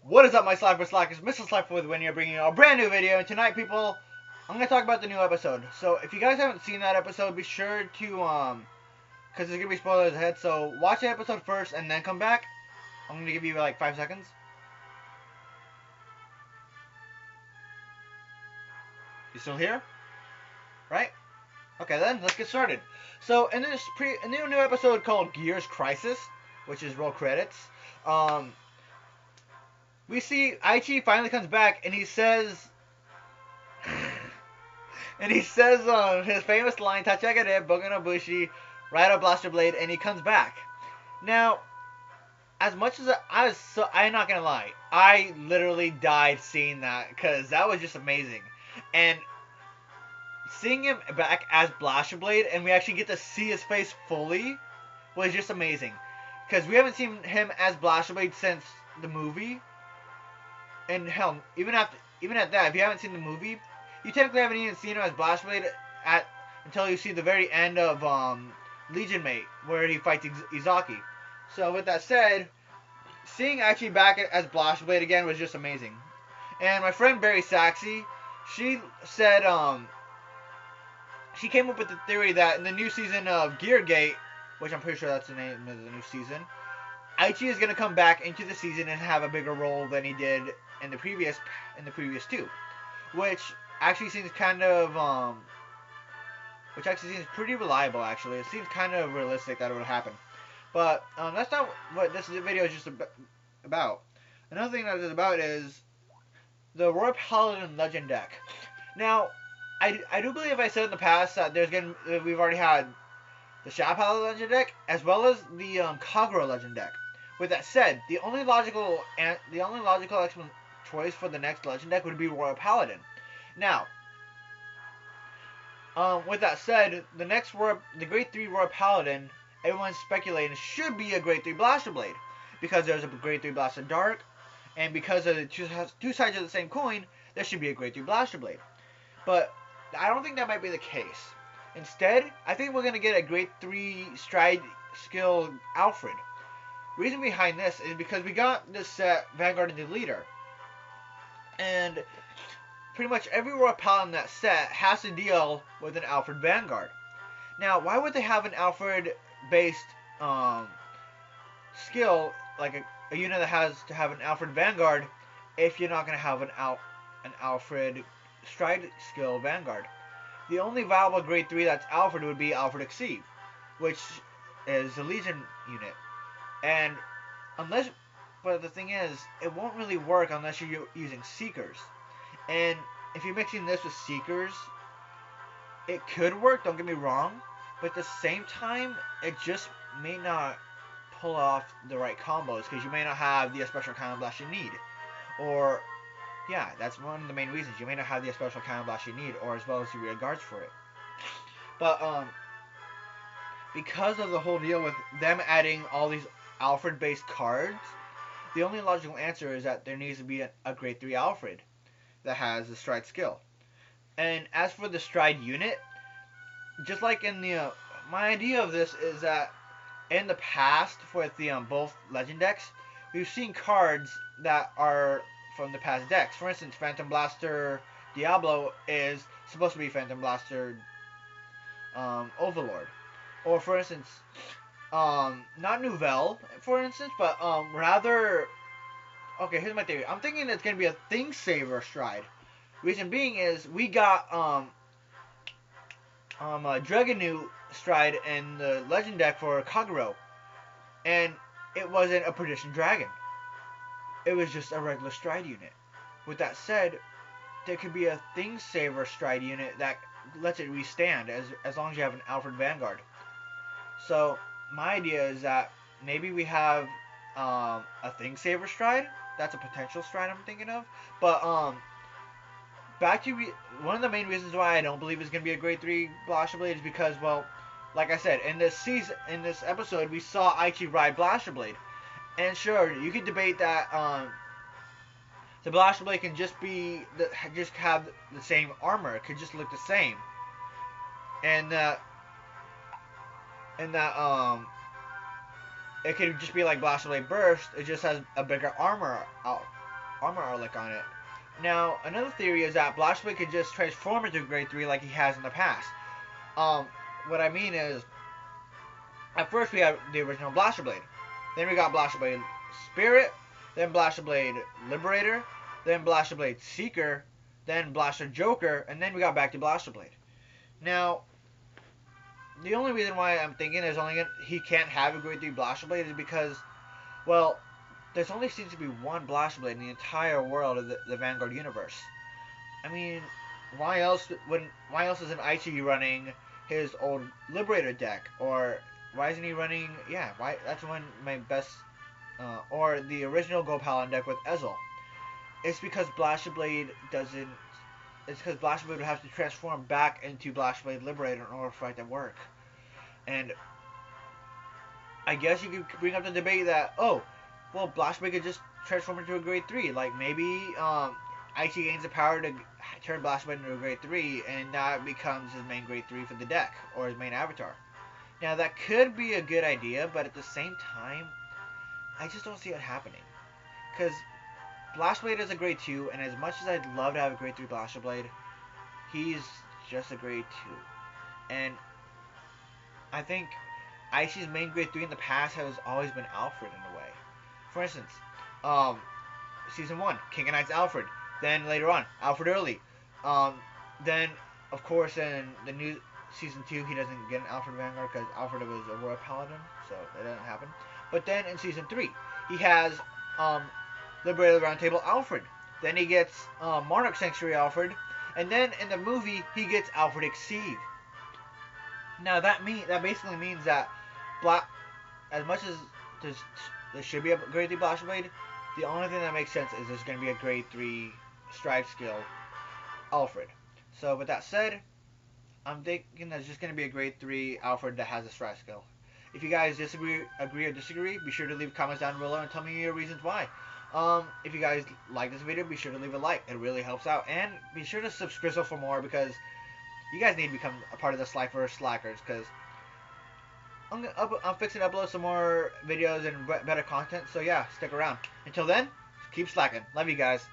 What is up, my Slackers? Mr. Slacker with Win here, bringing you a brand new video. And tonight, people, I'm going to talk about the new episode. So, if you guys haven't seen that episode, be sure to, because there's going to be spoilers ahead. So, watch the episode first and then come back. I'm going to give you like 5 seconds. You still here? Right? Okay, then, let's get started. So, in this new episode called Gears Crisis, which is roll credits, we see Aichi finally comes back and he says, his famous line, Tachagare, Bogen no Bushi, ride a blaster blade, and he comes back. Now, as much as I'm not gonna lie, I literally died seeing that because that was just amazing. And seeing him back as Blaster Blade and we actually get to see his face fully was just amazing. Because we haven't seen him as Blaster Blade since the movie. And hell, even at that, if you haven't seen the movie, you technically haven't even seen him as Blaster Blade until you see the very end of Legion Mate, where he fights Izaki. So with that said, seeing actually back as Blaster Blade again was just amazing. And my friend Barry Saxey, she said she came up with the theory that in the new season of Geargate, which I'm pretty sure that's the name of the new season, Aichi is going to come back into the season and have a bigger role than he did in the previous two, which actually seems kind of pretty reliable. Actually, it seems kind of realistic that it would happen. But that's not what this video is just about. Another thing that it's about is the Royal Paladin Legend deck. Now, I do believe I said in the past that we've already had the Shadow Paladin Legend deck as well as the Kagura Legend deck. With that said, the only logical choice for the next Legend deck would be Royal Paladin. Now, with that said, the Grade 3 Royal Paladin, everyone's speculating should be a Grade 3 Blaster Blade. Because there's a Grade 3 Blaster Dark, and because of the two sides of the same coin, there should be a Grade 3 Blaster Blade. But I don't think that might be the case. Instead, I think we're going to get a Grade 3 Stride Skill Alfred. Reason behind this is because we got this set, Vanguard and the Leader. And pretty much every Royal Paladin in that set has to deal with an Alfred Vanguard. Now, why would they have an Alfred-based skill, like a unit that has to have an Alfred Vanguard, if you're not going to have an Alfred Stride skill Vanguard? The only viable Grade 3 that's Alfred would be Alfred Exceed, which is the Legion unit. And but the thing is, it won't really work unless you're using Seekers. And if you're mixing this with Seekers, it could work, don't get me wrong, but at the same time, it just may not pull off the right combos, because you may not have the special Cannon Blast you need. Or, yeah, that's one of the main reasons. You may not have the special Cannon Blast you need, or as well as the rear guards for it. But, because of the whole deal with them adding all these Alfred-based cards, the only logical answer is that there needs to be a Grade 3 Alfred that has the Stride skill. And as for the Stride unit, just like in the... my idea of this is that in the past, with the both Legend decks, we've seen cards that are from the past decks. For instance, Phantom Blaster Diablo is supposed to be Phantom Blaster Overlord. Or for instance, not Nouvelle, for instance, but rather... Okay, here's my theory. I'm thinking it's going to be a Thing Saver Stride. Reason being is, we got Dragonu Stride in the Legend deck for Kaguro. And it wasn't a Perdition Dragon. It was just a regular Stride unit. With that said, there could be a Thing Saver Stride unit that lets it restand as long as you have an Alfred Vanguard. So, my idea is that maybe we have a Thing Saver Stride. That's a potential Stride I'm thinking of. But, back to one of the main reasons why I don't believe it's going to be a Grade 3 Blaster Blade is because, well, like I said, in this episode, we saw Aichi ride Blaster Blade. And sure, you could debate that the Blaster Blade can just have the same armor. It could just look the same. And that it could just be like Blaster Blade Burst. It just has a bigger armor out. armor like on it. Now, another theory is that Blaster Blade could just transform into a grade 3 like he has in the past. Um, what I mean is, at first we have the original Blaster Blade. Then we got Blaster Blade Spirit, then Blaster Blade Liberator, then Blaster Blade Seeker, then Blaster Joker, and then we got back to Blaster Blade. Now, the only reason why I'm thinking he can't have a grade 3 Blaster Blade is because, well, there's only seems to be one Blaster Blade in the entire world of the Vanguard universe. I mean, why else isn't Ichi running his old Liberator deck, or why isn't he running? Yeah, why? That's one of my best, or the original Go Paladin deck with Ezel. It's because Blaster Blade doesn't. It's because Blaster Blade would have to transform back into Blaster Blade Liberator in order for it to work. And I guess you could bring up the debate that, oh, well, Blaster Blade could just transform into a grade 3. Like, maybe Ichi gains the power to turn Blaster Blade into a grade 3, and that becomes his main grade 3 for the deck, or his main avatar. Now, that could be a good idea, but at the same time, I just don't see it happening. Because Blaster Blade is a grade 2, and as much as I'd love to have a grade 3 Blaster Blade, he's just a grade 2. And I think Ichi's main grade 3 in the past has always been Alfred in a way. For instance, Season 1, King of Knights Alfred. Then later on, Alfred Early. Then, of course, in the new Season 2, he doesn't get an Alfred Vanguard because Alfred was a Royal Paladin, so that doesn't happen. But then in Season 3, he has Liberator of the Round Table Alfred. Then he gets Monarch Sanctuary Alfred. And then in the movie, he gets Alfred Exceed. Now that basically means that as much as there should be a grade 3 Blaster Blade, the only thing that makes sense is there's going to be a grade 3 stride skill Alfred. So with that said, I'm thinking there's just going to be a grade 3 Alfred that has a stride skill. If you guys agree or disagree, be sure to leave comments down below and tell me your reasons why. If you guys like this video, be sure to leave a like. It really helps out. And be sure to subscribe for more, because you guys need to become a part of the Slifer Slackers, because I'm fixing to upload some more videos and better content. So yeah, stick around. Until then, keep slacking. Love you guys.